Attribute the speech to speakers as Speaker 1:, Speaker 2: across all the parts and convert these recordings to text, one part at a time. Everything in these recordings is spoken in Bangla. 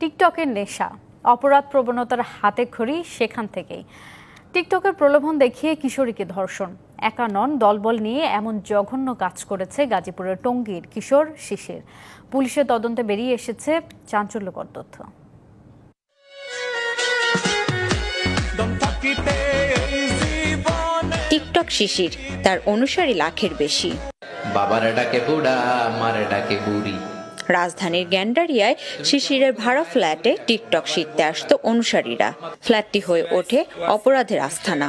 Speaker 1: টিকটকের নেশা, অপরাধ প্রবণতার হাতে খড়ি সেখান থেকেই। টিকটকের প্রলোভন দেখিয়ে কিশোরীকে ধর্ষণ, একা নন দলবল নিয়ে এমন জঘন্য কাজ করেছে গাজীপুরের টঙ্গীর কিশোর শিশির। পুলিশের তদন্তে বেরিয়ে এসেছে চাঞ্চল্যকর তথ্য।
Speaker 2: টিকটক শিশির, তার অনুসারী লাখের বেশি।
Speaker 3: বাবারে ডাকে বুড়া, মারে ডাকে বুড়ি।
Speaker 2: রাজধানীর গ্যান্ডারিয়ায় শিশিরের ভাড়া ফ্ল্যাটে টিকটক শিখতে আসতো অনুসারীরা। ফ্ল্যাটটি হয়ে ওঠে অপরাধের আস্তানা।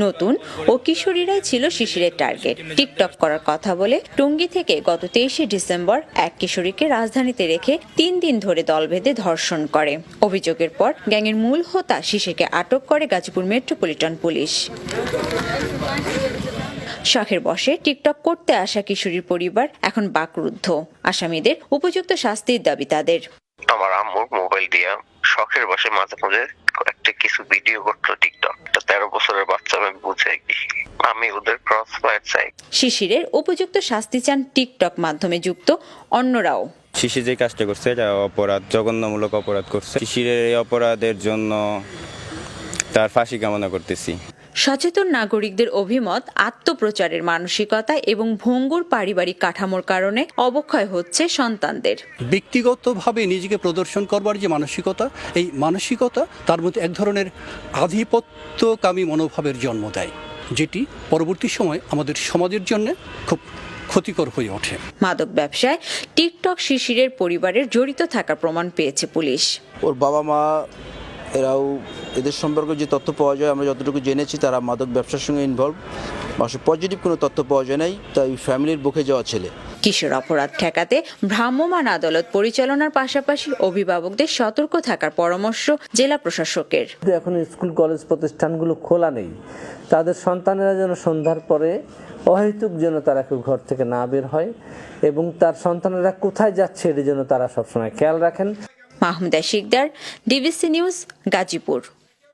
Speaker 2: নতুন ও কিশোরীরাই ছিল শিশিরের টার্গেট। টিকটক করার কথা বলে টঙ্গী থেকে গত 23শে ডিসেম্বর এক কিশোরীকে রাজধানীতে রেখে 3 দিন ধরে দল বেঁধে ধর্ষণ করে। অভিযোগের পর গ্যাংয়ের মূল হোতা শিশিরকে আটক করে গাজীপুর মেট্রোপলিটন পুলিশ। শখের বশে টিকটক করতে আসা কিশোরীর পরিবার এখন বাকরুদ্ধ। আসামিদের উপযুক্ত শাস্তির দাবি তাদের।
Speaker 4: আমার আম্মুর মোবাইল দিয়া শখের বশে মাঝে মাঝে একটা কিছু ভিডিও করতো টিকটক। 13 বছরের বাচ্চা, আমি বুঝাই কি, আমি ওদের ক্রস ফায়ার চাই।
Speaker 2: শিশিরের উপযুক্ত শাস্তি চান টিকটক মাধ্যমে যুক্ত অন্যরাও।
Speaker 5: শিশির যে কাজটা করছে এটা অপরাধ, জঘন্যমূলক অপরাধ করছে। শিশিরের এই অপরাধের জন্য তার ফাঁসি কামনা করতেছি।
Speaker 2: সচেতন নাগরিকদের অভিমত, আত্মপ্রচারের মানসিকতা এবং ভঙ্গুর পারিবারিক কাঠামোর কারণে অবক্ষয় হচ্ছে সন্তানদের।
Speaker 6: ব্যক্তিগতভাবে নিজেকে প্রদর্শন করবার যে মানসিকতা, এই মানসিকতা তার মধ্যে এক ধরনের আধিপত্যকামী মনোভাবের জন্ম দেয়, যেটি পরবর্তী সময় আমাদের সমাজের জন্য খুব ক্ষতিকর হয়ে ওঠে।
Speaker 2: মাদক ব্যবসায় টিকটক শিশিরের পরিবারের জড়িত থাকার প্রমাণ পেয়েছে পুলিশ।
Speaker 7: ওর বাবা মা এরাও, এদের সম্পর্কে যে তথ্য পাওয়া যায়, আমরা যতটুকু জেনেছি তারা মাদক ব্যবসার সঙ্গে ইনভলভ। পজিটিভ কোনো তথ্য পাওয়া যায় নাই, তাই ফ্যামিলির বুকে যাওয়া ছেলে।
Speaker 2: কিশোর অপরাধ ঠেকাতে ভ্রাম্যমাণ আদালত পরিচালনার পাশাপাশি অভিভাবকদের সতর্ক থাকার পরামর্শ জেলা প্রশাসকের।
Speaker 8: এখন স্কুল কলেজ প্রতিষ্ঠানগুলো খোলা নেই, তাদের সন্তানেরা যেন সন্ধ্যার পরে অহেতুক যেন তারা কেউ ঘর থেকে না বের হয় এবং তার সন্তানেরা কোথায় যাচ্ছে এটা যেন তারা সবসময় খেয়াল রাখেন।
Speaker 2: Mahmuda Sikder, DBC news, Gazipur.